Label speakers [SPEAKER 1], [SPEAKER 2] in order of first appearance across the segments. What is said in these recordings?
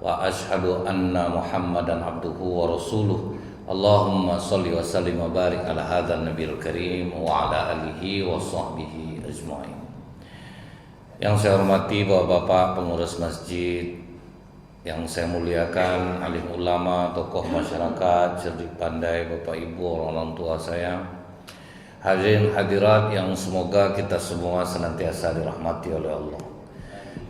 [SPEAKER 1] wa asyhadu anna Muhammadan abduhu wa rasuluh. Allahumma sholli wa sallim wa barik ala hadzal nabiyil karim wa ala alihi wa sahbihi ajmain. Yang saya hormati Bapak-bapak pengurus masjid, yang saya muliakan alim ulama, tokoh masyarakat, cerdik pandai, Bapak Ibu, orang tua saya, hadirin hadirat yang semoga kita semua senantiasa dirahmati oleh Allah.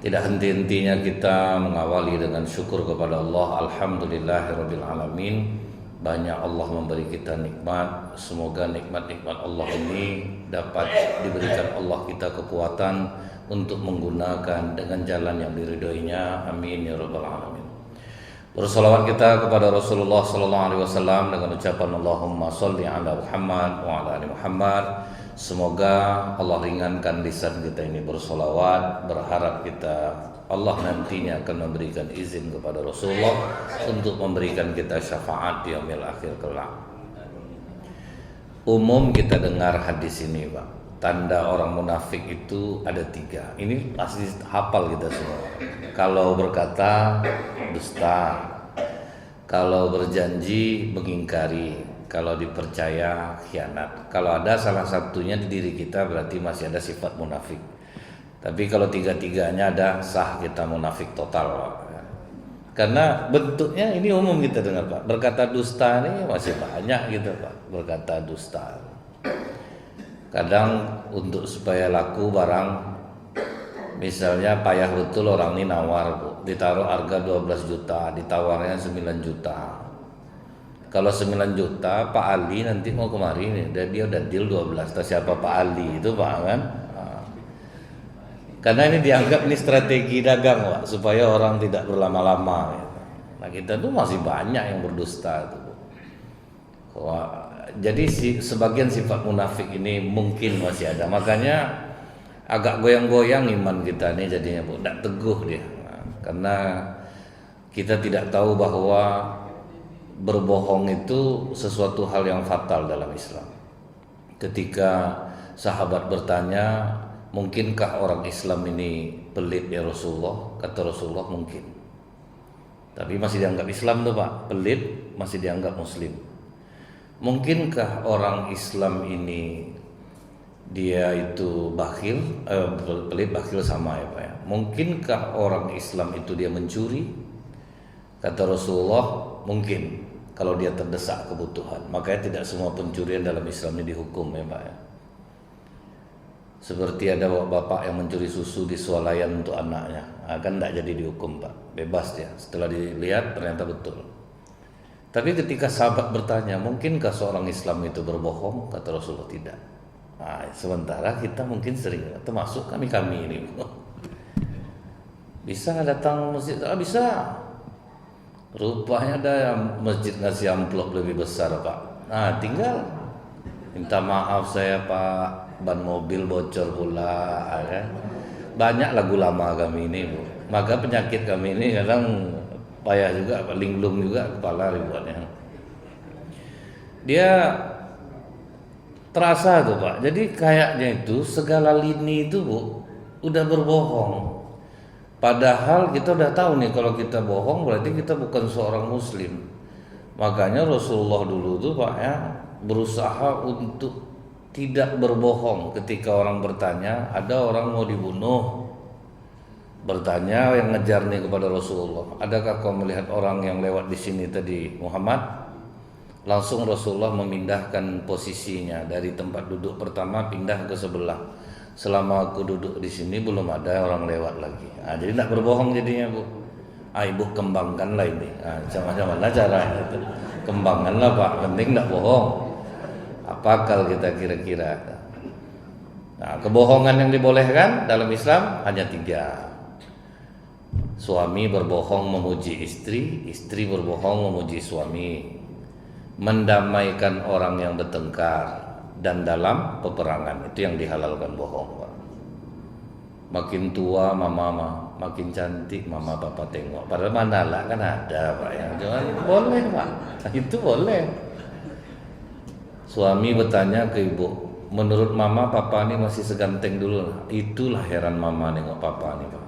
[SPEAKER 1] Tidak henti-hentinya kita mengawali dengan syukur kepada Allah. Alhamdulillahirabbil alamin. Banyak Allah memberi kita nikmat. Semoga nikmat-nikmat Allah ini dapat diberikan Allah kita kekuatan untuk menggunakan dengan jalan yang diridhoinya. Amin ya rabbal alamin. Bersolawat kita kepada Rasulullah sallallahu alaihi wasallam dengan ucapan Allahumma sholli ala Muhammad wa ala ali Muhammad. Semoga Allah ringankan lisan kita ini bersolawat. Berharap kita Allah nantinya akan memberikan izin kepada Rasulullah untuk memberikan kita syafaat di yaumil akhir kelak. Umum kita dengar hadis ini, Pak. Tanda orang munafik itu ada 3. Ini pasti hafal kita semua. Kalau berkata dusta, kalau berjanji mengingkari, kalau dipercaya khianat. Kalau ada salah satunya di diri kita berarti masih ada sifat munafik. Tapi kalau 3-tiganya ada, sah kita munafik total, Pak. Karena bentuknya ini umum kita dengar, Pak. Berkata dusta ini masih banyak gitu, Pak. Berkata dusta. Kadang untuk supaya laku barang, misalnya payah betul orang ini nawar, Bu. Ditaruh harga 12 juta, ditawarnya 9 juta. Kalau 9 juta, Pak Ali nanti mau kemari nih, dia udah deal 12. Siapa Pak Ali itu, Pak, kan? Karena ini dianggap ini strategi dagang, Pak, supaya orang tidak berlama-lama. Nah, kita tuh masih banyak yang berdusta tuh. Wah, jadi sebagian sifat munafik ini mungkin masih ada. Makanya agak goyang-goyang iman kita nih jadinya, Bu. Tidak teguh dia. Nah, karena kita tidak tahu bahwa berbohong itu sesuatu hal yang fatal dalam Islam. Ketika sahabat bertanya, mungkinkah orang Islam ini pelit ya Rasulullah? Kata Rasulullah mungkin. Tapi masih dianggap Islam tuh, Pak. Pelit masih dianggap Muslim. Mungkinkah orang Islam ini dia itu bakhil? Pelit bakhil sama ya, Pak ya. Mungkinkah orang Islam itu dia mencuri? Kata Rasulullah mungkin kalau dia terdesak kebutuhan. Makanya tidak semua pencurian dalam Islam ini dihukum ya, Pak ya. Seperti ada bapak yang mencuri susu di swalayan untuk anaknya, kan tidak jadi dihukum, Pak, bebas dia. Setelah dilihat ternyata betul. Tapi ketika sahabat bertanya, mungkinkah seorang Islam itu berbohong? Kata Rasulullah tidak. Nah, sementara kita mungkin sering, termasuk kami ini, bisa datang masjid, bisa. Rupanya ada masjid ngasih amplop lebih besar, Pak. Nah, tinggal minta maaf saya, Pak, ban mobil bocor pula, kan? Banyak lagu lama kami ini, Bu. Maka penyakit kami ini kadang payah juga, linglung juga kepala ribuannya. Dia terasa tuh, Pak. Jadi kayaknya itu segala lini itu, Bu, udah berbohong. Padahal kita udah tahu nih kalau kita bohong berarti kita bukan seorang muslim. Makanya Rasulullah dulu tuh, Pak ya, berusaha untuk tidak berbohong. Ketika orang bertanya, ada orang mau dibunuh, bertanya yang ngejar nih kepada Rasulullah, adakah kau melihat orang yang lewat di sini tadi Muhammad? Langsung Rasulullah memindahkan posisinya dari tempat duduk pertama pindah ke sebelah. Selama aku duduk di sini belum ada orang lewat lagi. Nah, jadi tidak berbohong jadinya, Bu. Ibu kembangkanlah ini. Nah, macam mana caranya itu? Kembangkanlah, Pak. Penting tidak bohong. Apa akal kita kira-kira? Nah, kebohongan yang dibolehkan dalam Islam hanya 3. Suami berbohong memuji istri, istri berbohong memuji suami, mendamaikan orang yang bertengkar, dan dalam peperangan. Itu yang dihalalkan bohong, Pak. Makin tua mama makin cantik mama papa tengok. Padahal mana lah kan ada, Pak ya. Jangan boleh, Pak. Itu boleh. Suami bertanya ke ibu, menurut mama papa ini masih seganteng dulu. Itulah heran mama nengok papa nih, Pak.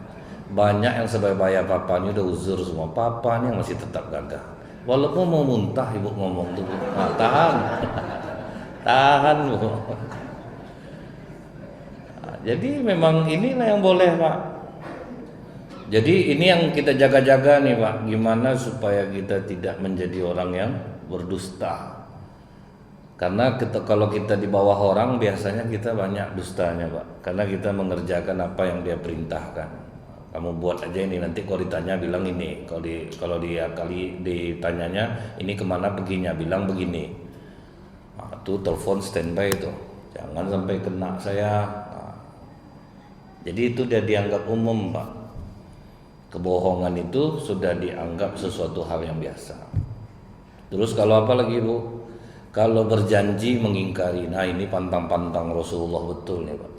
[SPEAKER 1] Banyak yang sebaya papanya udah uzur semua, papanya masih tetap gagah. Walaupun mau muntah ibu ngomong tuh, nah, tahan, tahan bu. Nah, jadi memang inilah yang boleh pak. Jadi ini yang kita jaga-jaga nih pak, gimana supaya kita tidak menjadi orang yang berdusta. Karena kalau kita di bawah orang biasanya kita banyak dustanya pak, karena kita mengerjakan apa yang dia perintahkan. Kamu buat aja ini, nanti kalau ditanya bilang ini, kalau dia kali ditanyanya ini kemana perginya, bilang begini. Nah, tuh telepon standby itu, jangan sampai kena saya. Nah, jadi itu dia dianggap umum pak. Kebohongan itu sudah dianggap sesuatu hal yang biasa. Terus kalau apa lagi bu? Kalau berjanji mengingkari, nah ini pantang-pantang Rasulullah betul nih pak.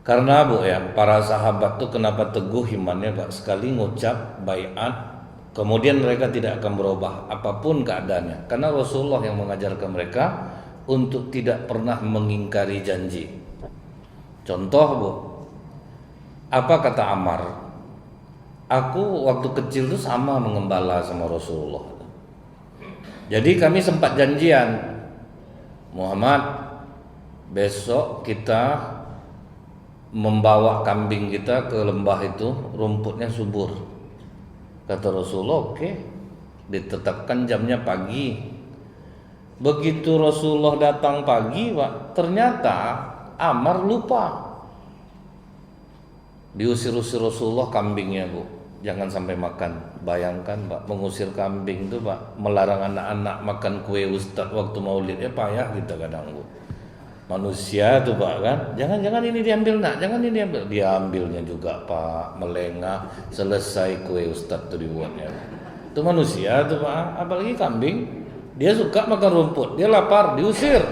[SPEAKER 1] Karena bu ya, para sahabat tuh kenapa teguh imannya pak, sekali ngucap baiat, kemudian mereka tidak akan berubah apapun keadaannya. Karena Rasulullah yang mengajarkan mereka untuk tidak pernah mengingkari janji. Contoh bu, apa kata Ammar? Aku waktu kecil tuh sama mengembala sama Rasulullah. Jadi kami sempat janjian, Muhammad, besok kita membawa kambing kita ke lembah itu, rumputnya subur. Kata Rasulullah, oke. Ditetapkan jamnya pagi. Begitu Rasulullah datang pagi, Pak, ternyata Ammar lupa. Diusir-usir Rasulullah kambingnya, Bu. Jangan sampai makan. Bayangkan, Pak, mengusir kambing itu, Pak, melarang anak-anak makan kue Ustadz waktu maulid, payah kita kadang, Bu. Manusia tuh pak kan, jangan ini diambil nak, jangan ini diambil, diambilnya juga pak, melengah, selesai kue Ustadz tuh dibuatnya. Itu manusia tuh pak, apalagi kambing, dia suka makan rumput, dia lapar, diusir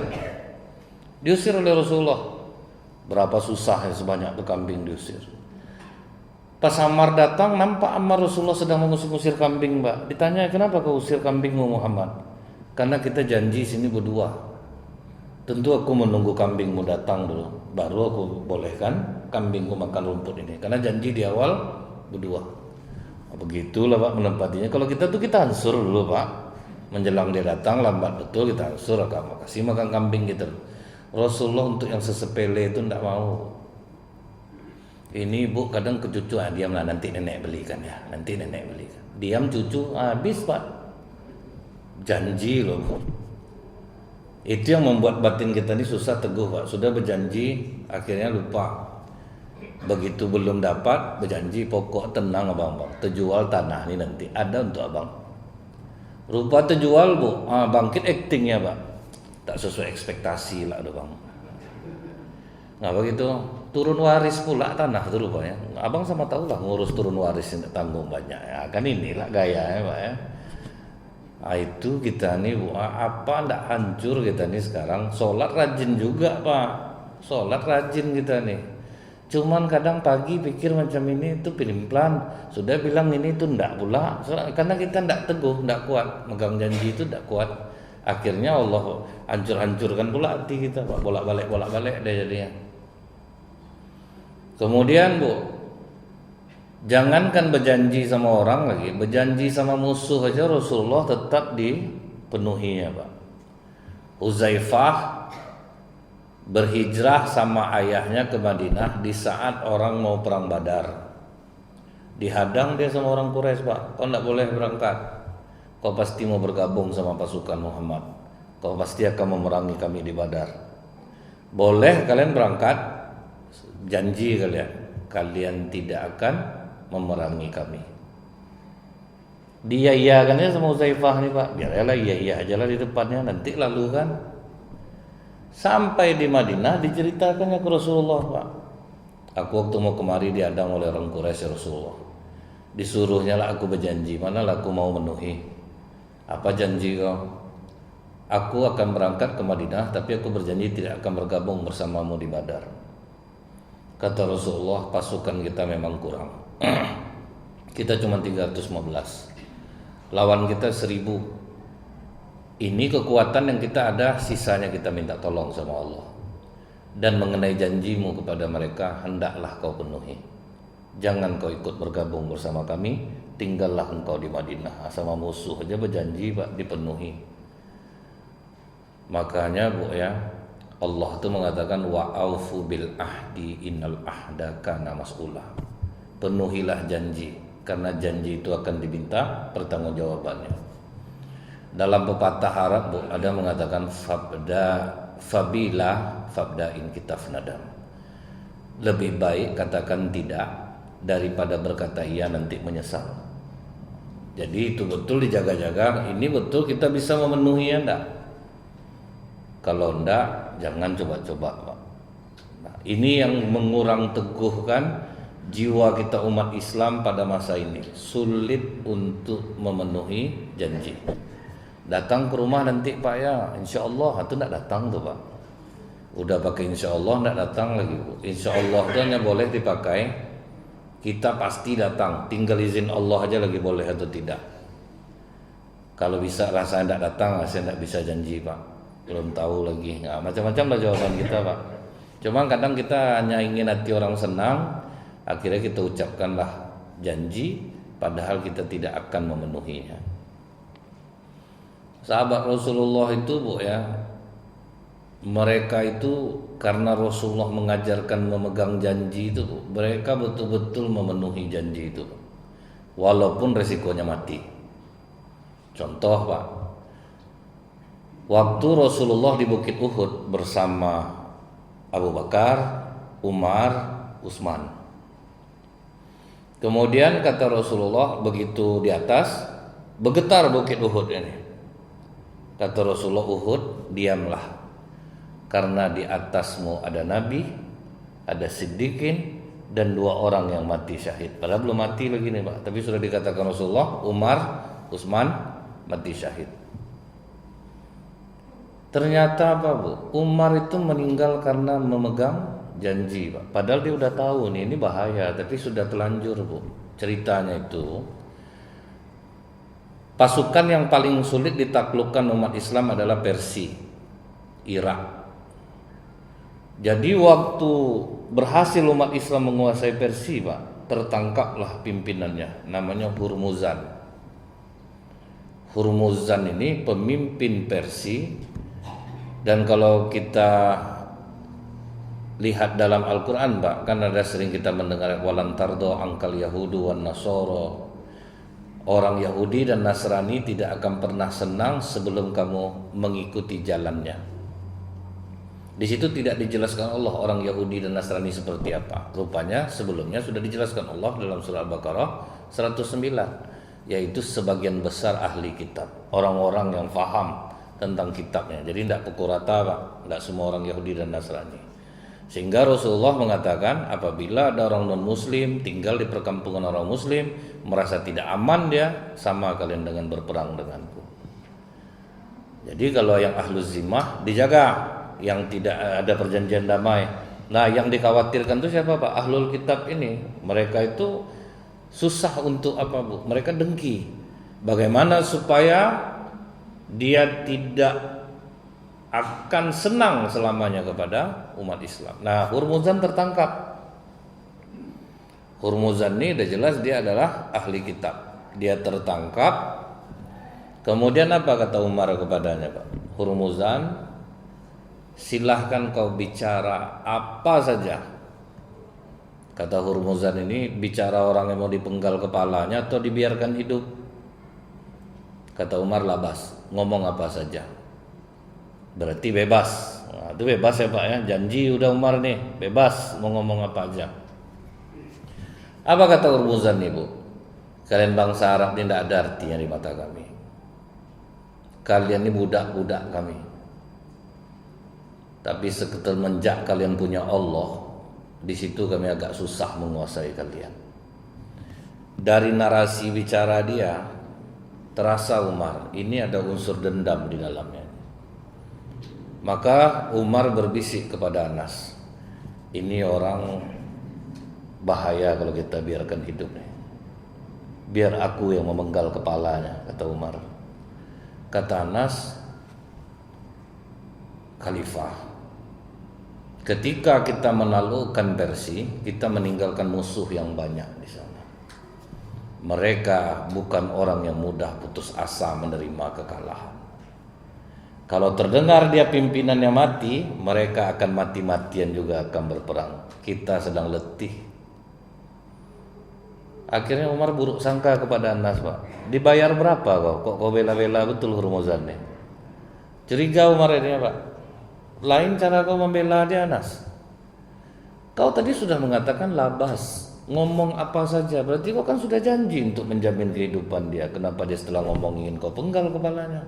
[SPEAKER 1] oleh Rasulullah. Berapa susah ya sebanyak tuh kambing diusir. Pas Ammar datang, nampak Ammar Rasulullah sedang mengusir kambing pak. Ditanya, kenapa kau usir kambingmu Muhammad? Karena kita janji sini berdua. Tentu aku menunggu kambingmu datang dulu, baru aku bolehkan kambingku makan rumput ini. Karena janji di awal berdua. Begitulah pak menempatinya. Kalau kita tuh kita ansur dulu pak. Menjelang dia datang lambat betul kita ansur, kasih makan kambing gitu. Rasulullah untuk yang sesepele itu tidak mau. Ini ibu kadang ke cucu, diamlah nanti nenek belikan ya, nanti nenek belikan. Diam cucu, habis pak. Janji loh. Itu yang membuat batin kita ini susah teguh pak. Sudah berjanji akhirnya lupa. Begitu belum dapat berjanji, pokok tenang abang-abang, terjual tanah ini nanti ada untuk abang. Rupa terjual bu, bangkit aktingnya pak, tak sesuai ekspektasi lah bang. Nggak begitu, turun waris pula tanah itu rupanya. Abang sama tahu lah ngurus turun waris yang tanggung banyak ya. Kan inilah gaya ya pak ya. Nah, itu kita nih apa ndak hancur kita nih sekarang. Sholat rajin juga pak, sholat rajin kita nih. Cuman kadang pagi pikir macam ini itu pelin-pelan. Sudah bilang ini itu ndak pula, karena kita ndak teguh, ndak kuat megang janji itu ndak kuat. Akhirnya Allah hancurkan pula hati kita pak, bolak-balik deh jadinya. Kemudian bu, jangankan berjanji sama orang lagi, berjanji sama musuh aja Rasulullah tetap dipenuhinya pak. Huzaifah berhijrah sama ayahnya ke Madinah di saat orang mau perang Badar. Dihadang dia sama orang Quraisy pak, kau tidak boleh berangkat. Kau pasti mau bergabung sama pasukan Muhammad. Kau pasti akan memerangi kami di Badar. Boleh kalian berangkat, janji kalian tidak akan memerangi kami. Dia iya kan ya sama Huzaifah nih pak, biarlah iya aja lah di depannya, nanti lalu kan. Sampai di Madinah diceritakannya ke Rasulullah pak, aku waktu mau kemari dihadang oleh orang Quraisy Rasulullah. Disuruhnya lah aku berjanji, manalah aku mau memenuhi. Apa janji kau? Aku akan berangkat ke Madinah, tapi aku berjanji tidak akan bergabung bersamamu di Badar. Kata Rasulullah, pasukan kita memang kurang. Kita cuma 315. Lawan kita 1000. Ini kekuatan yang kita ada, sisanya kita minta tolong sama Allah. Dan mengenai janjimu kepada mereka, hendaklah kau penuhi. jangan kau ikut bergabung bersama kami, tinggallah engkau di Madinah. Sama musuh aja berjanji Pak dipenuhi. Makanya Bu ya, Allah itu mengatakan wa aufu bil ahdi innal ahda kana mas'ula. Penuhilah janji, karena janji itu akan diminta pertanggungjawabannya. Dalam pepatah Arab Bu, ada mengatakan fabda'in kitaf nadam. Lebih baik katakan tidak daripada berkata iya nanti menyesal. Jadi itu betul dijaga-jaga. Ini betul kita bisa memenuhi ya enggak? Kalau enggak, jangan coba-coba Pak. Nah, ini yang mengurang teguhkan jiwa kita umat Islam pada masa ini. Sulit untuk memenuhi janji. Datang ke rumah nanti Pak ya, insya Allah itu enggak datang tuh Pak. Udah pakai insya Allah enggak datang lagi Bu. Insya Allah itu hanya boleh dipakai kita pasti datang, tinggal izin Allah aja lagi boleh atau tidak. Kalau bisa rasa enggak datang, saya enggak bisa janji Pak. Belum tahu lagi, nah, macam-macam lah jawaban kita Pak. Cuma kadang kita hanya ingin hati orang senang, akhirnya kita ucapkanlah janji, padahal kita tidak akan memenuhinya. Sahabat Rasulullah itu Bu ya, mereka itu karena Rasulullah mengajarkan memegang janji itu Bu, mereka betul-betul memenuhi janji itu Bu, walaupun resikonya mati. Contoh Pak, waktu Rasulullah di Bukit Uhud bersama Abu Bakar, Umar, Utsman. Kemudian kata Rasulullah begitu di atas, bergetar Bukit Uhud ini. Kata Rasulullah, Uhud, diamlah. Karena di atasmu ada Nabi, ada Siddiqin, dan 2 orang yang mati syahid. Padahal belum mati lagi nih Pak, tapi sudah dikatakan Rasulullah, Umar, Utsman mati syahid. Ternyata apa Bu? Umar itu meninggal karena memegang janji Pak. Padahal dia udah tahu nih ini bahaya, tapi sudah telanjur Bu. Ceritanya itu pasukan yang paling sulit ditaklukkan umat Islam adalah Persia, Irak. Jadi waktu berhasil umat Islam menguasai Persia Pak, tertangkaplah pimpinannya, namanya Hurmuzan. Hurmuzan ini pemimpin Persia. Dan kalau kita lihat dalam Al-Quran Pak, kan ada sering kita mendengar walan tardo angkal Yahudu wan Nasoro. Orang Yahudi dan Nasrani tidak akan pernah senang sebelum kamu mengikuti jalannya. Di situ tidak dijelaskan Allah orang Yahudi dan Nasrani seperti apa. Rupanya sebelumnya sudah dijelaskan Allah dalam surah Al-Baqarah 109, yaitu sebagian besar ahli kitab, orang-orang yang faham tentang kitabnya. Jadi tidak pukul rata Pak, tidak semua orang Yahudi dan Nasrani. Sehingga Rasulullah mengatakan apabila ada orang non muslim tinggal di perkampungan orang muslim, merasa tidak aman dia, sama kalian dengan berperang denganku. Jadi kalau yang ahluz zimmah dijaga, yang tidak ada perjanjian damai. Nah yang dikhawatirkan itu siapa Pak? Ahlul kitab ini. Mereka itu susah untuk apa Bu? Mereka dengki. Bagaimana supaya dia tidak akan senang selamanya kepada umat Islam. Nah, Hurmuzan tertangkap. Hurmuzan ini udah jelas dia adalah ahli kitab. Dia tertangkap. Kemudian apa kata Umar kepadanya Pak? Hurmuzan, silahkan kau bicara apa saja. Kata Hurmuzan ini, bicara orang yang mau dipenggal kepalanya atau dibiarkan hidup? Kata Umar, labas, ngomong apa saja. Berarti bebas. Nah, itu bebas ya Pak ya, janji udah Umar nih, bebas mau ngomong apa aja. Apa kata Hurmuzan nih Bu? Kalian bangsa Arab ini tidak ada artinya di mata kami. Kalian ini budak-budak kami. Tapi semenjak kalian punya Allah, di situ kami agak susah menguasai kalian. Dari narasi bicara dia, terasa Umar ini ada unsur dendam di dalamnya. Maka Umar berbisik kepada Anas, ini orang bahaya kalau kita biarkan hidup nih. Biar aku yang memenggal kepalanya, kata Umar. Kata Anas, Khalifah, Ketika kita menaklukkan Persia, kita meninggalkan musuh yang banyak di sana. Mereka bukan orang yang mudah putus asa menerima kekalahan. Kalau terdengar dia pimpinannya mati, mereka akan mati-matian juga akan berperang. Kita sedang letih. Akhirnya Umar buruk sangka kepada Anas, Pak. Dibayar berapa kok kau bela-bela betul Hurmuzan nih? Curiga Umar ini, Pak. Lain cara kau membela dia, Anas. Kau tadi sudah mengatakan labas, ngomong apa saja. Berarti kau kan sudah janji untuk menjamin kehidupan dia. Kenapa dia setelah ngomong ingin kau penggal kepalanya?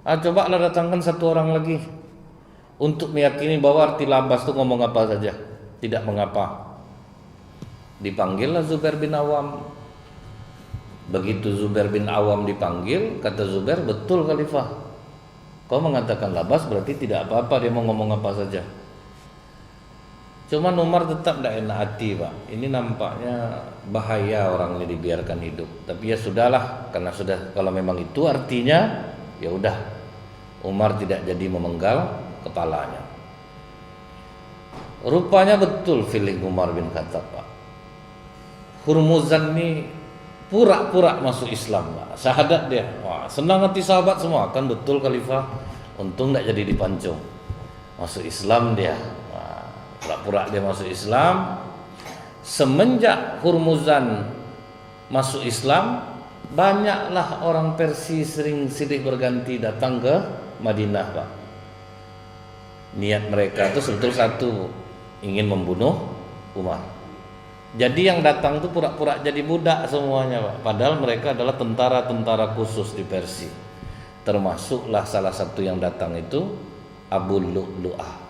[SPEAKER 1] Cobalah datangkan satu orang lagi untuk meyakini bahwa arti labas itu ngomong apa saja, tidak mengapa. Dipanggillah Zubair bin Awam. Begitu Zubair bin Awam dipanggil, kata Zubair, betul Khalifah. Kau mengatakan labas berarti tidak apa-apa, dia mau ngomong apa saja. Cuma Umar tetap tidak enak hati, Pak. Ini nampaknya bahaya orang ini dibiarkan hidup. Tapi ya sudahlah, karena sudah, kalau memang itu artinya, ya udah. Umar tidak jadi memenggal kepalanya. Rupanya betul feeling Umar bin Khattab, Pak. Hurmuzan ini pura-pura masuk Islam, Pak. Syahadat dia. Wah, senang hati sahabat semua. Kan betul Khalifah. Untung tidak jadi dipancung. Masuk Islam dia. Wah, pura-pura dia masuk Islam. Semenjak Hurmuzan masuk Islam, banyaklah orang Persia sering silih berganti datang ke Madinah, Pak. Niat mereka itu sebetulnya satu, ingin membunuh Umar. Jadi yang datang itu pura-pura jadi budak semuanya, Pak. Padahal mereka adalah tentara-tentara khusus di Persia. Termasuklah salah satu yang datang itu Abu Lu'lu'ah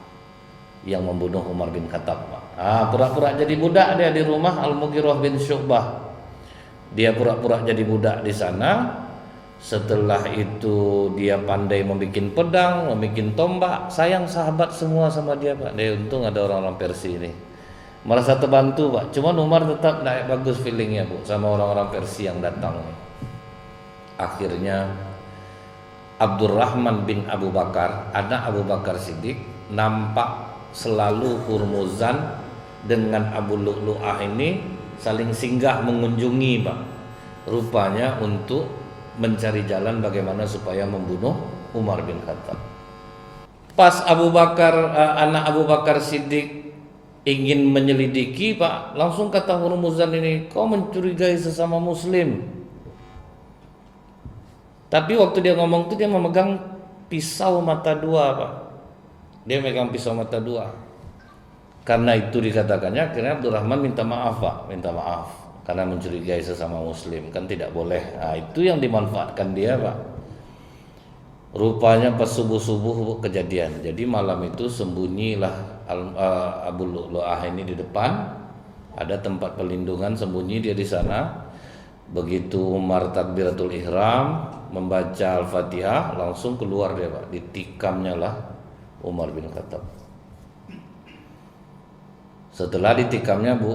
[SPEAKER 1] yang membunuh Umar bin Khattab, Pak. Pura-pura jadi budak dia di rumah Al-Mughirah bin Syu'bah. Dia pura-pura jadi budak di sana. Setelah itu dia pandai membuat pedang, membuat tombak. Sayang sahabat semua sama dia, Pak. Dia untung ada orang-orang Persia ini. Merasa terbantu, Pak. Cuma Umar tetap naik bagus feelingnya, Bu, sama orang-orang Persia yang datang. Akhirnya Abdurrahman bin Abu Bakar, anak Abu Bakar Siddiq, nampak selalu Hurmuzan dengan Abu Lu'lu'ah ini saling singgah mengunjungi, Pak. Rupanya untuk mencari jalan bagaimana supaya membunuh Umar bin Khattab. Pas Abu Bakar, anak Abu Bakar Siddiq ingin menyelidiki, Pak, langsung kata Hurmuzan ini, kau mencurigai sesama muslim. Tapi waktu dia ngomong itu dia memegang pisau mata dua, Pak. Dia memegang pisau mata dua. Karena itu dikatakannya akhirnya Abdurrahman minta maaf, Pak, minta maaf karena mencurigai sesama muslim, kan tidak boleh. Itu yang dimanfaatkan dia, Pak. Rupanya pas subuh-subuh kejadian. Jadi malam itu sembunyilah Abu Lu'lu'ah ini di depan. Ada tempat perlindungan, sembunyi dia di sana. Begitu Umar takbiratul ihram, membaca Al-Fatihah, langsung keluar dia, Pak. Ditikamnya lah Umar bin Khattab. Setelah ditikamnya, Bu,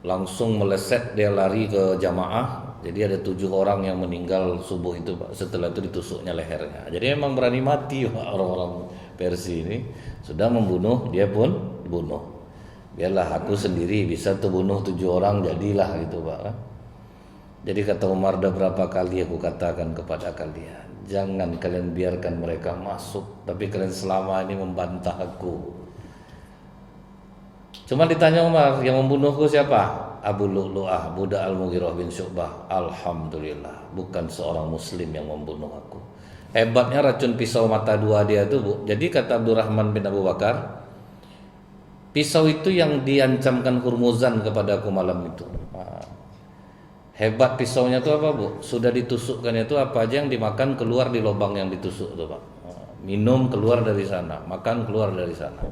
[SPEAKER 1] langsung meleset dia lari ke jamaah. Jadi ada 7 orang yang meninggal subuh itu, Pak. Setelah itu ditusuknya lehernya. Jadi memang berani mati, Pak, orang-orang Persia ini. Sudah membunuh, dia pun bunuh. Biarlah aku sendiri bisa terbunuh 7 orang, jadilah gitu, Pak. Jadi kata Umar, dah berapa kali aku katakan kepada kalian, jangan kalian biarkan mereka masuk, tapi kalian selama ini membantah aku. Cuma ditanya Umar, yang membunuhku siapa? Abu Lu'lu'ah, budak Al-Mughirah bin Syu'bah. Alhamdulillah, bukan seorang muslim yang membunuh aku. Hebatnya racun pisau mata dua dia tuh, Bu. Jadi kata Abdurrahman bin Abu Bakar, pisau itu yang diancamkan Hurmuzan kepada aku malam itu. Hebat pisaunya itu apa, Bu? Sudah ditusukkan itu apa aja yang dimakan keluar di lubang yang ditusuk itu, Pak. Minum keluar dari sana, makan keluar dari sana.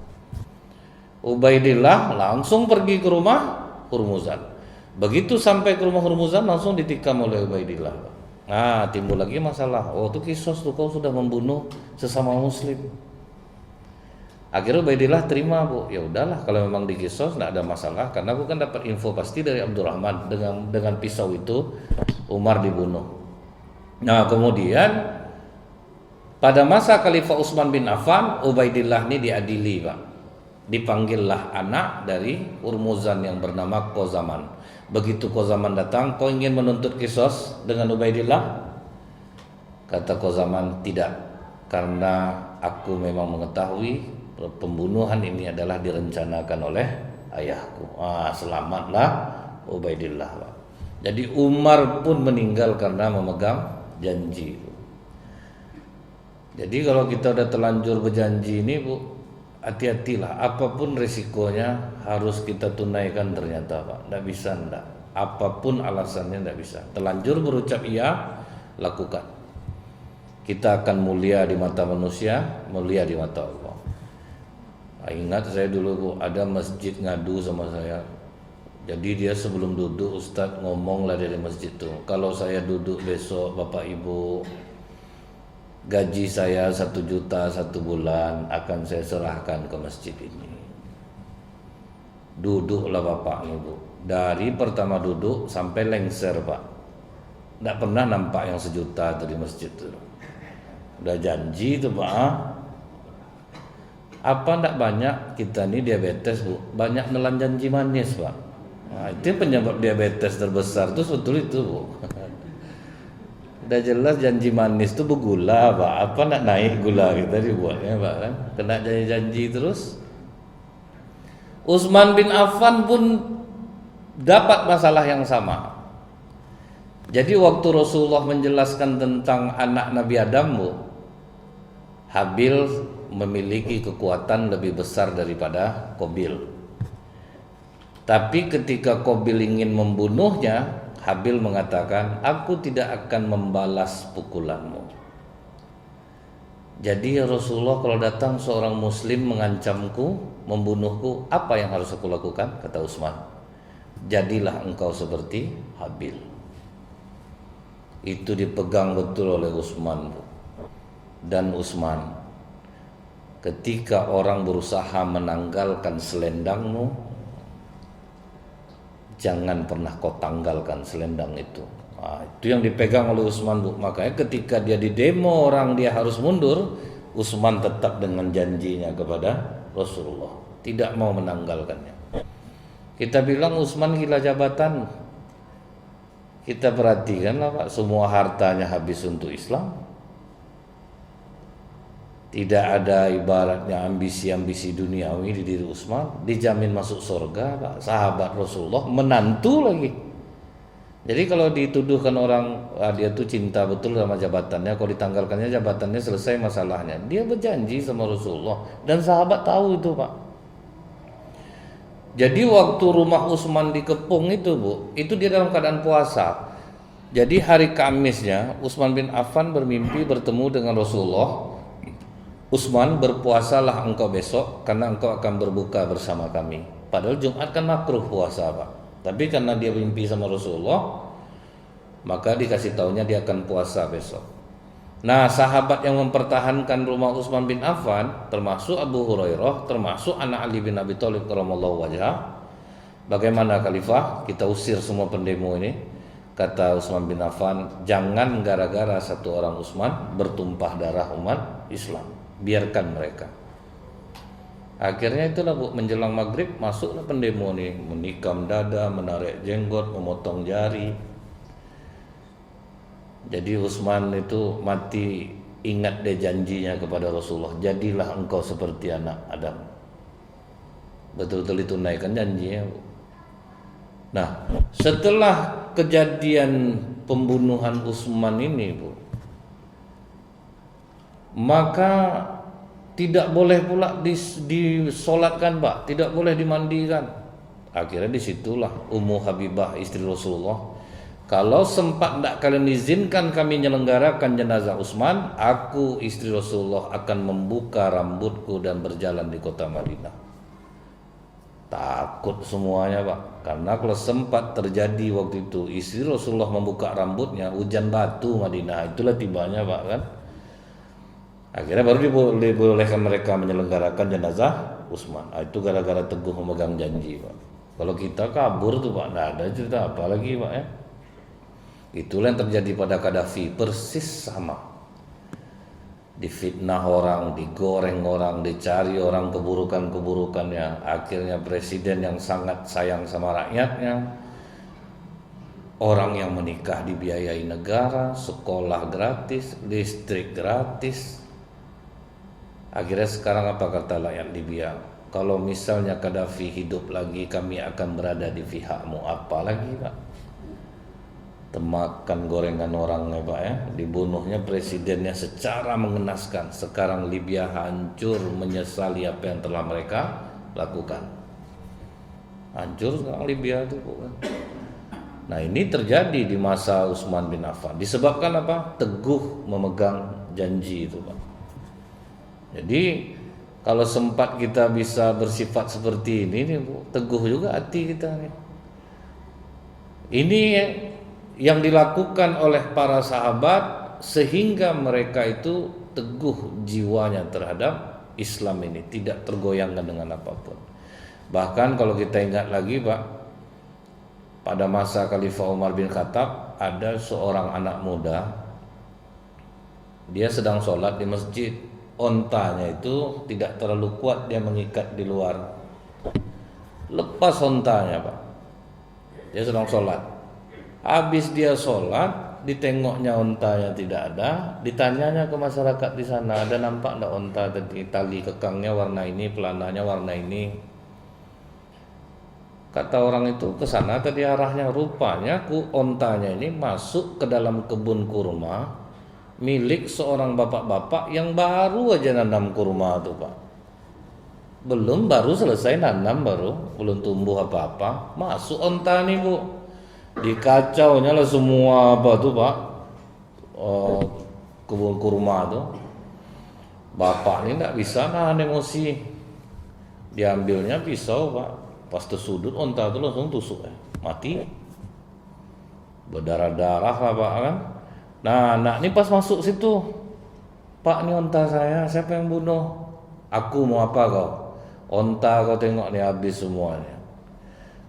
[SPEAKER 1] Ubaidillah langsung pergi ke rumah Hurmuzan. Begitu sampai ke rumah Hurmuzan langsung ditikam oleh Ubaidillah. Timbul lagi masalah. Oh, itu kisos tuh, kau sudah membunuh sesama muslim. Akhirnya Ubaidillah terima, Bu. Ya udahlah, kalau memang dikisos enggak ada masalah, karena aku kan dapat info pasti dari Abdurrahman dengan pisau itu Umar dibunuh. Kemudian pada masa Khalifah Utsman bin Affan, Ubaidillah ini diadili, Pak. Dipanggillah anak dari Hurmuzan yang bernama Qazaman. Begitu Qazaman datang, kau ingin menuntut kisos dengan Ubaidillah? Kata Qazaman, tidak, karena aku memang mengetahui pembunuhan ini adalah direncanakan oleh ayahku. Selamatlah Ubaidillah. Jadi Umar pun meninggal karena memegang janji. Jadi kalau kita udah terlanjur berjanji ini, Bu, hati-hatilah, apapun risikonya harus kita tunaikan ternyata, Pak. Tidak bisa, tidak. Apapun alasannya tidak bisa. Terlanjur berucap iya, lakukan. Kita akan mulia di mata manusia, mulia di mata Allah. Ingat saya dulu, Bu, ada masjid ngadu sama saya. Jadi dia sebelum duduk, Ustadz ngomonglah dari masjid itu, kalau saya duduk besok Bapak Ibu, gaji saya 1 juta 1 bulan akan saya serahkan ke masjid ini. Duduklah Bapak Ibu. Dari pertama duduk sampai lengser, Pak. Tidak pernah nampak yang 1 juta dari masjid itu. Udah janji itu, Pak. Apa tidak banyak kita ini diabetes, Bu? Banyak nelan janji manis, Pak. Nah, itu penyebab diabetes terbesar itu sebetulnya itu, Bu. Udah jelas janji manis itu bergula, Pak. Apa nak naik gula kita dibuatnya, Pak, kan? Kena janji-janji terus. Utsman bin Affan pun dapat masalah yang sama. Jadi waktu Rasulullah menjelaskan tentang anak Nabi Adam, Bu, Habil memiliki kekuatan lebih besar daripada Qabil. Tapi ketika Qabil ingin membunuhnya, Habil mengatakan, aku tidak akan membalas pukulanmu. Jadi Rasulullah kalau datang seorang muslim mengancamku, membunuhku, apa yang harus aku lakukan? Kata Utsman, jadilah engkau seperti Habil. Itu dipegang betul oleh Utsman. Dan Utsman, ketika orang berusaha menanggalkan selendangmu, jangan pernah kau tanggalkan selendang itu. Itu yang dipegang oleh Utsman, Bu. Makanya ketika dia di demo orang dia harus mundur, Utsman tetap dengan janjinya kepada Rasulullah, tidak mau menanggalkannya. Kita bilang Utsman gila jabatan. Kita perhatikanlah, Pak, semua hartanya habis untuk Islam. Tidak ada ibaratnya ambisi-ambisi duniawi di diri Utsman, dijamin masuk surga, Pak. Sahabat Rasulullah, menantu lagi. Jadi kalau dituduhkan orang dia tuh cinta betul sama jabatannya, kalau ditanggalkannya jabatannya selesai masalahnya. Dia berjanji sama Rasulullah dan sahabat tahu itu, Pak. Jadi waktu rumah Utsman dikepung itu, Bu, itu dia dalam keadaan puasa. Jadi hari Kamisnya Utsman bin Affan bermimpi bertemu dengan Rasulullah. Utsman, berpuasalah engkau besok karena engkau akan berbuka bersama kami. Padahal Jumat kan makruh puasa, Pak. Tapi karena dia mimpi sama Rasulullah, maka dikasih taunya dia akan puasa besok. Nah, sahabat yang mempertahankan rumah Utsman bin Affan termasuk Abu Hurairah, termasuk anak Ali bin Abi Thalib karramallahu wajhah. Bagaimana Khalifah? Kita usir semua pendemo ini. Kata Utsman bin Affan, jangan gara-gara satu orang Utsman bertumpah darah umat Islam. Biarkan mereka. Akhirnya itulah, Bu, menjelang maghrib masuklah pendemo nih, menikam dada, menarik jenggot, memotong jari. Jadi Utsman itu mati ingat dia janjinya kepada Rasulullah, jadilah engkau seperti anak Adam. Betul-betul ditunaikan janjinya, Bu. Nah, setelah kejadian pembunuhan Utsman ini, Bu, maka tidak boleh pula disolatkan, Pak, tidak boleh dimandikan. Akhirnya disitulah Ummu Habibah istri Rasulullah, kalau sempat tidak kalian izinkan kami menyelenggarakan jenazah Utsman, aku istri Rasulullah akan membuka rambutku dan berjalan di kota Madinah. Takut semuanya, Pak, karena kalau sempat terjadi waktu itu istri Rasulullah membuka rambutnya, hujan batu Madinah, itulah tibanya, Pak, kan. Akhirnya baru dibolehkan mereka menyelenggarakan jenazah Utsman. Itu gara-gara teguh memegang janji, Pak. Kalau kita kabur tuh, Pak, tidak ada cerita apa lagi, Pak, ya. Itulah yang terjadi pada Qaddafi, persis sama. difitnah orang, digoreng orang, dicari orang keburukan-keburukannya. Akhirnya presiden yang sangat sayang sama rakyatnya, orang yang menikah dibiayai negara, sekolah gratis, listrik gratis. Akhirnya sekarang apa kata rakyat Libya? Kalau misalnya Gaddafi hidup lagi, kami akan berada di pihakmu. Apa lagi, Pak? Temakan gorengan orangnya, Pak, ya. Dibunuhnya presidennya secara mengenaskan. Sekarang Libya hancur, menyesali apa yang telah mereka lakukan. Hancur sekarang Libya itu, Pak. Nah, ini terjadi di masa Utsman bin Affan. Disebabkan apa? Teguh memegang janji itu, Pak. Jadi kalau sempat kita bisa bersifat seperti ini nih, Bu, teguh juga hati kita nih. Ini yang dilakukan oleh para sahabat sehingga mereka itu teguh jiwanya terhadap Islam ini, tidak tergoyangkan dengan apapun. Bahkan kalau kita ingat lagi, Pak, pada masa Khalifah Umar bin Khattab ada seorang anak muda, dia sedang sholat di masjid, ontanya itu tidak terlalu kuat, dia mengikat di luar, lepas ontanya, Pak. Dia sedang sholat, habis dia sholat, ditengoknya ontanya tidak ada, ditanyanya ke masyarakat di sana, ada nampak enggak onta tali kekangnya warna ini, pelananya warna ini. Kata orang itu, ke sana tadi arahnya, rupanya ontanya ini masuk ke dalam kebun kurma milik seorang bapak-bapak yang baru aja nanam kurma tuh, Pak. Baru selesai nanam, belum tumbuh apa-apa, masuk onta nih, Bu. Dikacaunya lah semua apa tuh, Pak, kebun kurma tuh. Bapak ini nggak bisa nahan emosi, diambilnya pisau, Pak. Pas tersudut onta itu langsung tusuk, mati, berdarah-darah lah, Pak, kan. Nah, anak ini pas masuk situ, Pak, ini onta saya, siapa yang bunuh? Aku, mau apa kau? Onta kau tengok nih habis semuanya.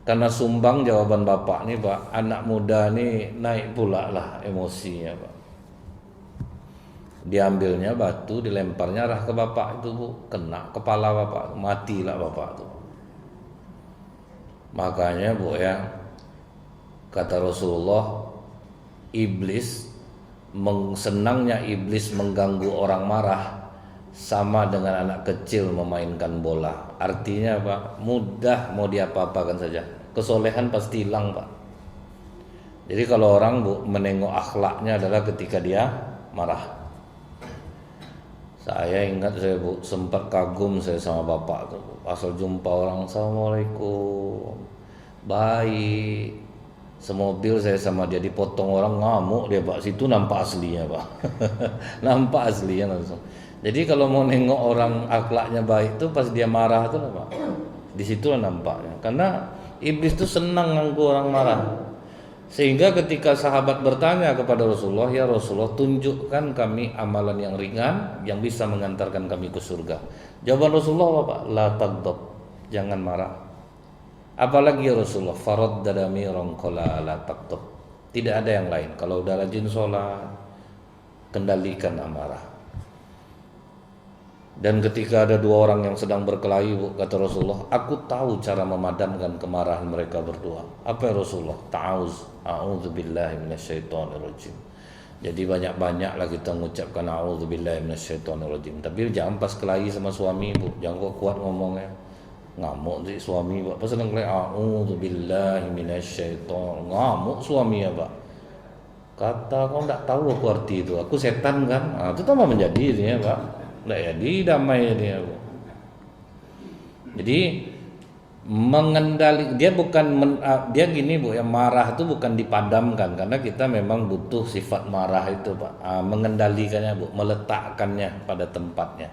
[SPEAKER 1] Karena sumbang jawaban bapak nih, Pak, anak muda nih naik pula lah emosinya, Pak. Diambilnya batu, dilemparnya arah ke bapak itu, Bu, kena kepala bapak, matilah bapak itu. Makanya, Bu, ya, kata Rasulullah, senangnya iblis mengganggu orang marah sama dengan anak kecil memainkan bola. Artinya, Pak, mudah mau diapa-apakan saja, kesolehan pasti hilang, Pak. Jadi kalau orang, Bu, menengok akhlaknya adalah ketika dia marah. Saya ingat, Bu, sempat kagum saya sama bapak tuh, asal jumpa orang, assalamualaikum, baik. Semobil saya sama dia, dipotong orang, ngamuk dia, Pak. Situ nampak aslinya, Pak. Nampak aslinya langsung. Jadi kalau mau nengok orang akhlaknya baik tuh pas dia marah tuh, Pak. Di situ nampaknya. Karena iblis tuh senang nganggu orang marah. Sehingga ketika sahabat bertanya kepada Rasulullah, ya Rasulullah, tunjukkan kami amalan yang ringan yang bisa mengantarkan kami ke surga. Jawaban Rasulullah apa, Pak? La taghdab, jangan marah. Apalagi ya Rasulullah, farad dadami rongkola la taqtub. Tidak ada yang lain. Kalau udah rajin sholat, kendalikan amarah. Dan ketika ada dua orang yang sedang berkelahi, Bu, kata Rasulullah, aku tahu cara memadamkan kemarahan mereka berdua. Apa ya Rasulullah? A'udzubillahi minasyaitonirrajim. Jadi banyak-banyaklah kita mengucapkan a'udzubillahi minasyaitonirrajim. Tapi jangan pas kelahi sama suami, Bu, jangan kok kuat ngomongnya. Ngamuk sih suami, Pak. Pas sedang kelahi, a'udzubillahi minasyaiton. Ngamuk suami ya, Pak. Kata, kau enggak tahu aku arti itu. Aku setan kan? Nah, itu tambah menjadi dia, Pak. Enggak ya, damai dia, Bu. Jadi mengendali, dia bukan dia gini, Bu, yang marah itu bukan dipadamkan, karena kita memang butuh sifat marah itu, Pak. Mengendalikannya, Bu, meletakkannya pada tempatnya.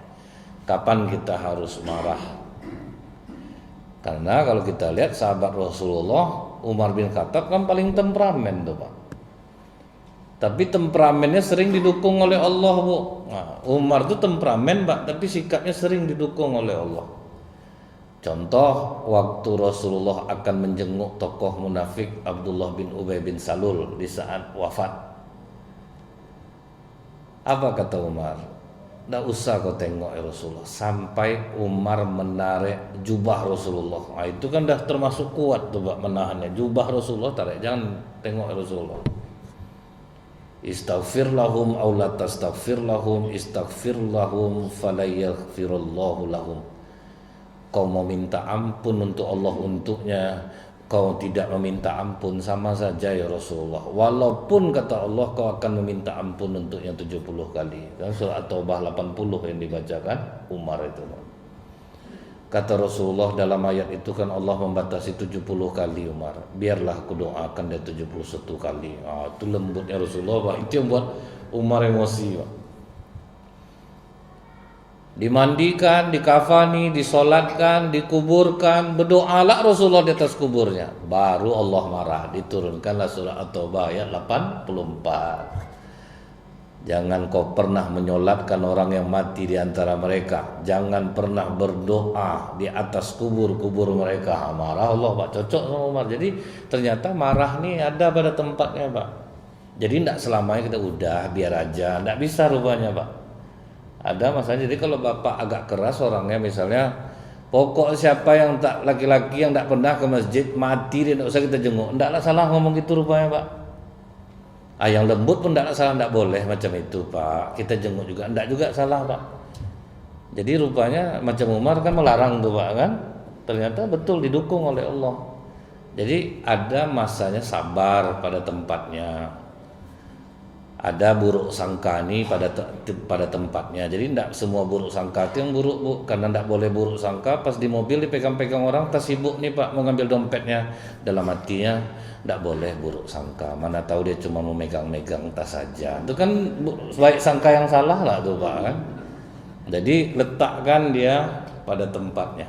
[SPEAKER 1] Kapan kita harus marah? Karena kalau kita lihat sahabat Rasulullah, Umar bin Khattab kan paling temperamen tuh, Pak. Tapi temperamennya sering didukung oleh Allah, Bu. Nah, Umar itu temperamen, Pak, tapi sikapnya sering didukung oleh Allah. Contoh, waktu Rasulullah akan menjenguk tokoh munafik Abdullah bin Ubay bin Salul di saat wafat. Apa kata Umar? Nggak usah kau tengok ya Rasulullah. Sampai Umar menarik jubah Rasulullah. Nah, itu kan dah termasuk kuat tuh Pak menahannya. Jubah Rasulullah tarik, jangan tengok ya Rasulullah. Istaghfir lahum aw la tastaghfir lahum, istaghfir lahum fala yaghfirullahu lahum. Kau mau minta ampun untuk Allah untuknya, kau tidak meminta ampun, sama saja ya Rasulullah. Walaupun kata Allah kau akan meminta ampun untuknya 70 kali. Dan surat Taubah 80 yang dibacakan Umar itu. Kata Rasulullah dalam ayat itu kan Allah membatasi 70 kali Umar. Biarlah aku doakan dia 71 kali. Itu lembutnya Rasulullah Pak. Itu yang buat Umar emosi Pak. Dimandikan, dikafani, disolatkan, dikuburkan, berdoalah Rasulullah di atas kuburnya. Baru Allah marah, diturunkanlah surah At-Taubah ayat 84. Jangan kau pernah menyolatkan orang yang mati di antara mereka. Jangan pernah berdoa di atas kubur-kubur mereka. Marah Allah Pak, cocok sama Umar. Jadi ternyata marah nih ada pada tempatnya Pak. Jadi tidak selamanya kita udah biar aja. Tidak bisa rupanya Pak. Ada masalahnya. Jadi kalau bapak agak keras orangnya, misalnya pokok siapa yang tak laki-laki yang tak pernah ke masjid mati dia tidak usah kita jenguk. Tidaklah salah ngomong gitu rupanya Pak. Yang lembut pun tidaklah salah, tidak boleh macam itu Pak. Kita jenguk juga tidak juga salah Pak. Jadi rupanya macam Umar kan melarang tuh Pak kan. Ternyata betul didukung oleh Allah. Jadi ada masanya sabar pada tempatnya. Ada buruk sangka ini pada tempatnya. Jadi tidak semua buruk sangka itu yang buruk Bu. Karena tidak boleh buruk sangka pas di mobil dipegang-pegang orang, tas sibuk nih Pak mau ngambil dompetnya. Dalam hatinya tidak boleh buruk sangka. Mana tahu dia cuma mau megang-megang tas saja. Itu kan baik sangka yang salah lah tuh Pak kan. Jadi letakkan dia pada tempatnya.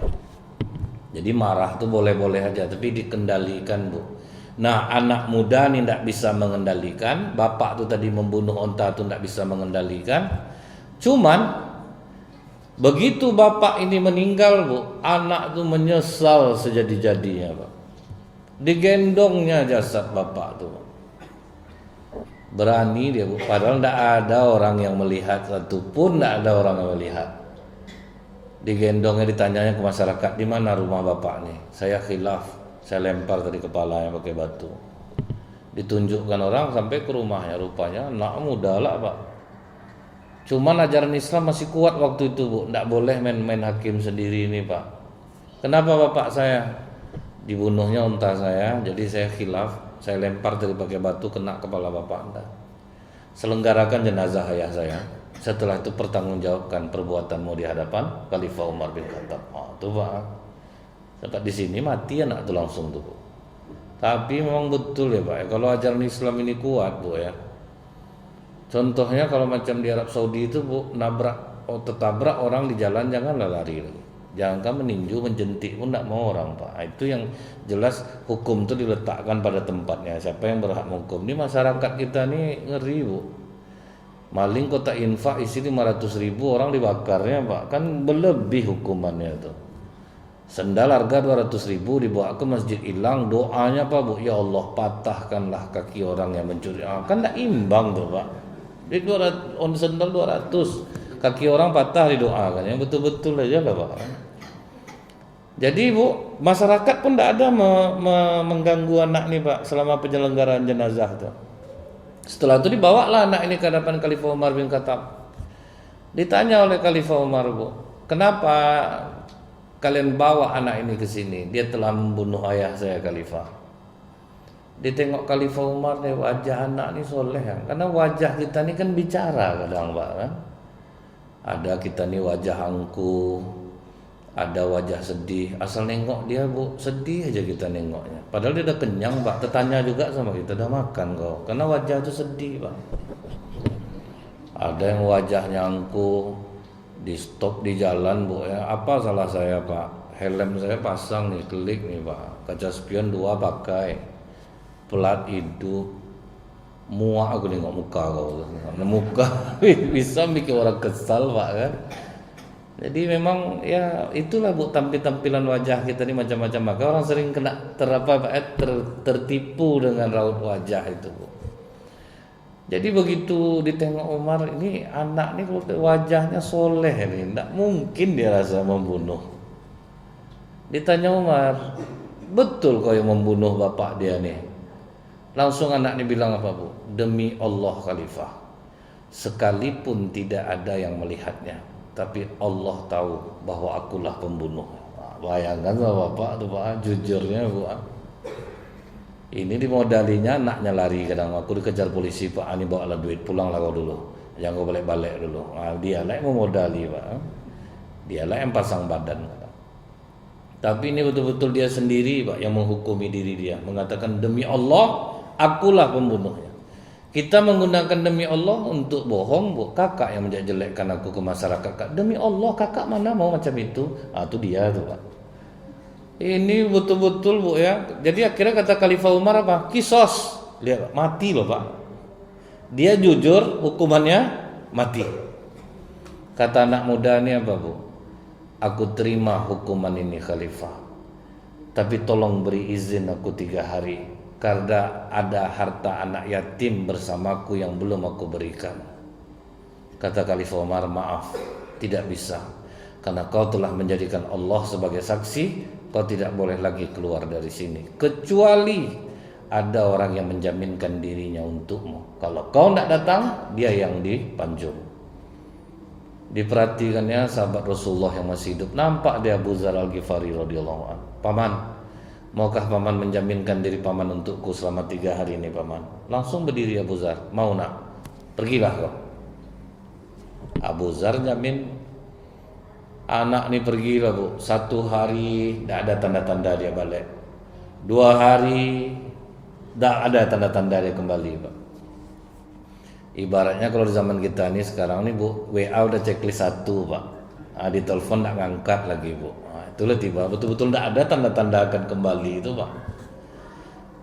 [SPEAKER 1] Jadi marah tuh boleh-boleh aja, tapi dikendalikan Bu. Nah anak muda nih tidak bisa mengendalikan. Bapak tuh tadi membunuh onta tuh tidak bisa mengendalikan. Cuman begitu bapak ini meninggal Bu, anak tuh menyesal sejadi-jadinya Pak. Digendongnya jasad bapak tuh. Berani dia Bu. Padahal tidak ada orang yang melihat, satupun tidak ada orang yang melihat. Digendongnya, ditanyanya ke masyarakat, di mana rumah bapak nih? Saya khilaf. Saya lempar tadi kepalanya pakai batu. Ditunjukkan orang sampai ke rumahnya. Rupanya anak muda lah Pak. Cuman ajaran Islam masih kuat waktu itu Bu. Tidak boleh main-main hakim sendiri ini Pak. Kenapa bapak saya? Dibunuhnya unta saya. Jadi saya khilaf. Saya lempar tadi pakai batu kena kepala bapak Anda. Selenggarakan jenazah ayah saya. Setelah itu pertanggungjawabkan perbuatanmu di hadapan Khalifah Umar bin Khattab. Itu Pak. Sampai di sini mati anak tuh langsung tuh Bu. Tapi memang betul ya Pak ya, kalau ajaran Islam ini kuat Bu ya. Contohnya kalau macam di Arab Saudi itu Bu, tertabrak orang di jalan janganlah lari lagi. Jangan meninju, menjentik pun tidak mau orang Pak. Itu yang jelas hukum itu diletakkan pada tempatnya. Siapa yang berhak menghukum? Ini masyarakat kita nih ngeri Bu. Maling kota infak isi 500.000 orang dibakarnya Pak. Kan berlebih hukumannya tuh. Sendal harga 200.000 dibawa ke masjid hilang, doanya apa Bu? Ya Allah patahkanlah kaki orang yang mencuri. Kan tidak imbang tuh Pak. Di 200, on sendal 200, kaki orang patah didoakan. Yang betul-betul aja lah Pak. Jadi Bu, masyarakat pun tidak ada mengganggu anak nih Pak selama penyelenggaraan jenazah tuh. Setelah itu dibawalah anak ini ke hadapan Khalifah Umar bin Khattab. Ditanya oleh Khalifah Umar Bu, kenapa kalian bawa anak ini ke sini? Dia telah membunuh ayah saya Khalifah. Ditengok Khalifah Umar nih, wajah anak ini soleh kan? Karena wajah kita ini kan bicara kadang Pak kan. Ada kita nih wajah angkuh, ada wajah sedih. Asal nengok dia Bu, sedih aja kita nengoknya. Padahal dia udah kenyang Pak. Tertanya juga sama kita, udah makan kau? Karena wajah itu sedih Pak. Ada yang wajahnya angkuh, di stop di jalan Bu ya, apa salah saya Pak? Helm saya pasang nih, klik nih Pak, kaca spion 2 pakai, plat hidup, muak aku nengok muka kau, muka bisa bikin orang kesal Pak kan. Jadi memang ya itulah Bu, tampilan wajah kita ini macam-macam. Maka orang sering kena tertipu dengan raut wajah itu Bu. Jadi begitu ditengok Umar, ini anak ini wajahnya soleh ini, tidak mungkin dia rasa membunuh. Ditanya Umar, betul kau yang membunuh bapak dia nih? Langsung anak ini bilang apa bu? Demi Allah Khalifah, sekalipun tidak ada yang melihatnya, tapi Allah tahu bahwa akulah pembunuh. Bayangkan sama bapak tuh pak, jujurnya bu. Ini dimodalinya anaknya lari kadang, aku dikejar polisi pak, ini bawa lah duit, pulanglah kau dulu, jangan kau balik-balik dulu. Nah, dia lah yang memodali pak, dia lah yang pasang badan. Tapi ini betul-betul dia sendiri pak yang menghukumi diri dia, mengatakan demi Allah, akulah pembunuhnya. Kita menggunakan demi Allah untuk bohong bu, kakak yang menjelekkan aku ke masyarakat. Demi Allah kakak mana mau macam itu? Ah itu dia tuh pak. Ini betul-betul bu ya. Jadi akhirnya kata Khalifah Umar apa? Kisos. Lihat mati loh pak. Dia jujur, hukumannya mati. Kata anak muda ini apa bu? Aku terima hukuman ini Khalifah, tapi tolong beri izin aku 3 hari, karena ada harta anak yatim bersamaku yang belum aku berikan. Kata Khalifah Umar, maaf, tidak bisa, karena kau telah menjadikan Allah sebagai saksi. Kau tidak boleh lagi keluar dari sini kecuali ada orang yang menjaminkan dirinya untukmu. Kalau kau tidak datang, dia yang dipanjung. Diperhatikannya sahabat Rasulullah yang masih hidup, nampak dia Abu Dzar Al-Ghifari radhiyallahu anhu. Paman, maukah paman menjaminkan diri paman untukku selama 3 hari ini paman? Langsung berdiri Abu Dzar, mau nak? Pergilah kau. Abu Dzar jamin. Anak ni pergilah bu, 1 hari tidak ada tanda-tanda dia balik, 2 hari tidak ada tanda-tanda dia kembali pak. Ibaratnya kalau di zaman kita ni sekarang ni bu, WA udah checklist 1 pak, di telepon tak ngangkat lagi bu. Itulah tiba betul-betul tidak ada tanda-tanda akan kembali itu pak.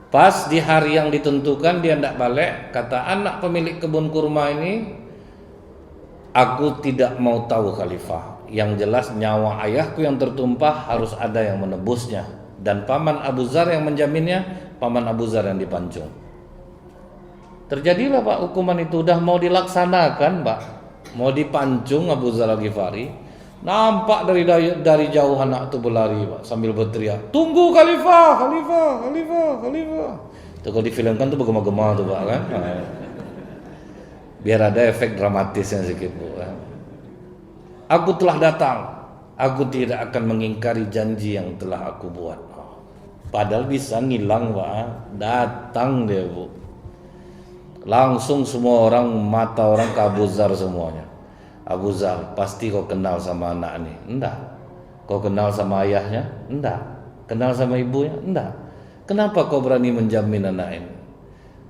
[SPEAKER 1] Pas di hari yang ditentukan dia tidak balik, kata anak pemilik kebun kurma ini, aku tidak mau tahu Khalifah. Yang jelas nyawa ayahku yang tertumpah harus ada yang menebusnya, dan paman Abu Dzar yang menjaminnya, paman Abu Dzar yang dipancung. Terjadilah pak hukuman itu, udah mau dilaksanakan pak, mau dipancung Abu Dzar Al-Ghifari. Nampak dari jauh anak itu berlari pak, sambil berteriak, tunggu Khalifah, Khalifah, Khalifah, Khalifah. Itu kalau difilmkan tuh bergema-gema tuh pak kan, biar ada efek dramatisnya sedikit bu kan? Aku telah datang, aku tidak akan mengingkari janji yang telah aku buat. Padahal bisa ngilang pak, datang dia bu. Langsung semua orang, mata orang ke Abu Dzar semuanya. Abu Dzar, pasti kau kenal sama anak ini? Enggak. Kau kenal sama ayahnya? Enggak. Kenal sama ibunya? Enggak. Kenapa kau berani menjamin anak ini?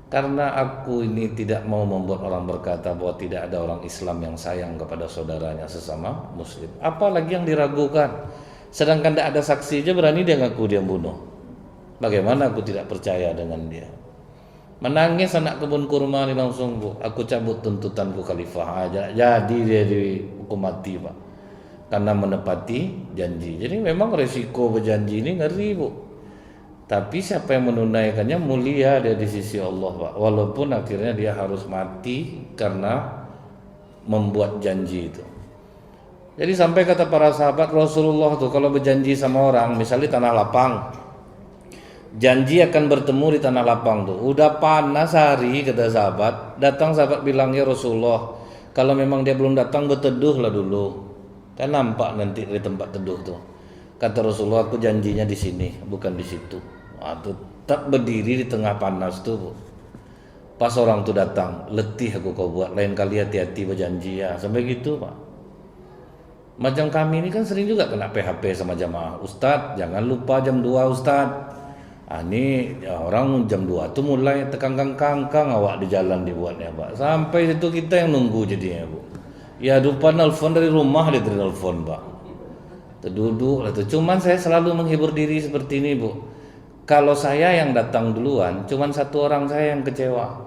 [SPEAKER 1] Karena aku ini tidak mau membuat orang berkata bahwa tidak ada orang Islam yang sayang kepada saudaranya sesama Muslim. Apalagi yang diragukan. Sedangkan tidak ada saksi aja berani dia ngaku dia bunuh. Bagaimana aku tidak percaya dengan dia? Menangis anak kebun kurma ini langsung bu, aku cabut tuntutanku Khalifah. Jadi dia dihukum mati pak, karena menepati janji. Jadi memang resiko berjanji ini ngeri bu. Tapi siapa yang menunaikannya mulia dia di sisi Allah pak. Walaupun akhirnya dia harus mati karena membuat janji itu. Jadi sampai kata para sahabat Rasulullah tuh kalau berjanji sama orang, misalnya tanah lapang, janji akan bertemu di tanah lapang tuh. Udah panas hari kata sahabat, datang sahabat bilang ya Rasulullah, kalau memang dia belum datang berteduhlah dulu. Kan nampak nanti di tempat teduh tuh. Kata Rasulullah, aku janjinya di sini, bukan di situ. Tetap berdiri di tengah panas tuh bu. Pas orang tuh datang, letih aku kau buat, lain kali hati-hati berjanji ya. Sampai gitu pak. Macam kami ini kan sering juga kena PHP sama jamaah. Ustadz jangan lupa jam 2 Ustadz. Ini ya, orang jam 2 tuh mulai tekangkang-kangkang awak di jalan dibuatnya pak. Sampai itu kita yang nunggu jadinya bu. Ya lupa nelfon dari rumah dia telepon pak. Terduduk lah tuh. Cuman saya selalu menghibur diri seperti ini bu. Kalau saya yang datang duluan, cuman 1 orang saya yang kecewa.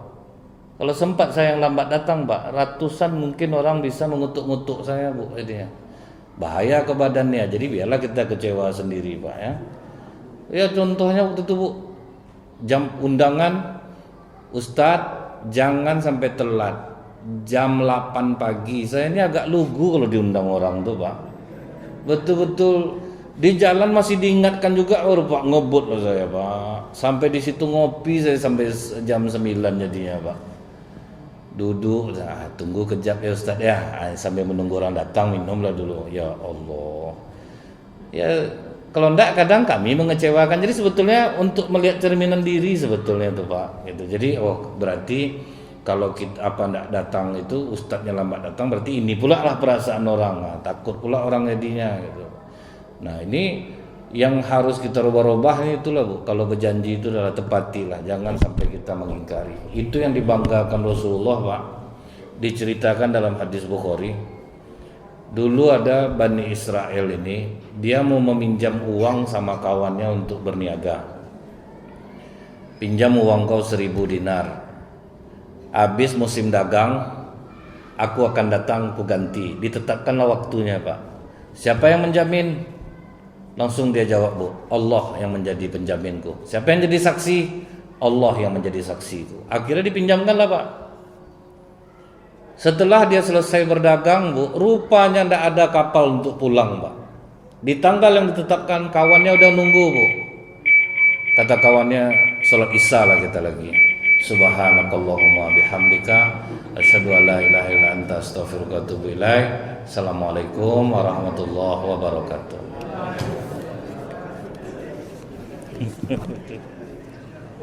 [SPEAKER 1] Kalau sempat saya yang lambat datang pak, ratusan mungkin orang bisa mengutuk-ngutuk saya bu. Jadinya bahaya ke badannya. Jadi biarlah kita kecewa sendiri pak ya. Ya contohnya waktu itu bu, jam undangan Ustadz jangan sampai telat. Jam 8 pagi. Saya ini agak lugu kalau diundang orang tuh, Pak. Betul-betul di jalan masih diingatkan juga, Pak, ngebut loh saya, Pak. Sampai di situ ngopi saya sampai jam 9 jadinya, Pak. Duduk, tunggu kejap ya Ustaz ya. Sambil menunggu orang datang, minumlah dulu. Ya Allah. Ya, kalau enggak kadang kami mengecewakan. Jadi sebetulnya untuk melihat cerminan diri sebetulnya tuh, Pak. Gitu. Jadi berarti kalau kita enggak datang itu, ustadznya lambat datang, berarti ini pula lah perasaan orang. Nah, takut pula orang jadinya gitu. Nah, ini yang harus kita rubah-rubah itulah, Bu. Kalau berjanji itu adalah tepatilah, jangan sampai kita mengingkari. Itu yang dibanggakan Rasulullah, Pak. Diceritakan dalam hadis Bukhari. Dulu ada Bani Israel ini, dia mau meminjam uang sama kawannya untuk berniaga. Pinjam uang kau 1.000 dinar. Habis musim dagang, aku akan datang, aku ganti. Ditetapkanlah waktunya, Pak. Siapa yang menjamin? Langsung dia jawab, Bu, Allah yang menjadi penjaminku. Siapa yang jadi saksi? Allah yang menjadi saksiku. Akhirnya dipinjamkanlah, Pak. Setelah dia selesai berdagang, Bu, rupanya tidak ada kapal untuk pulang, Pak. Di tanggal yang ditetapkan, kawannya udah nunggu, Bu. Kata kawannya, sholat isya lah kita lagi. Subhanakallahumma bihamdika asyhadu an la ilaha illa anta astaghfiruka wa atubu ilaik. Assalamualaikum warahmatullahi wabarakatuh.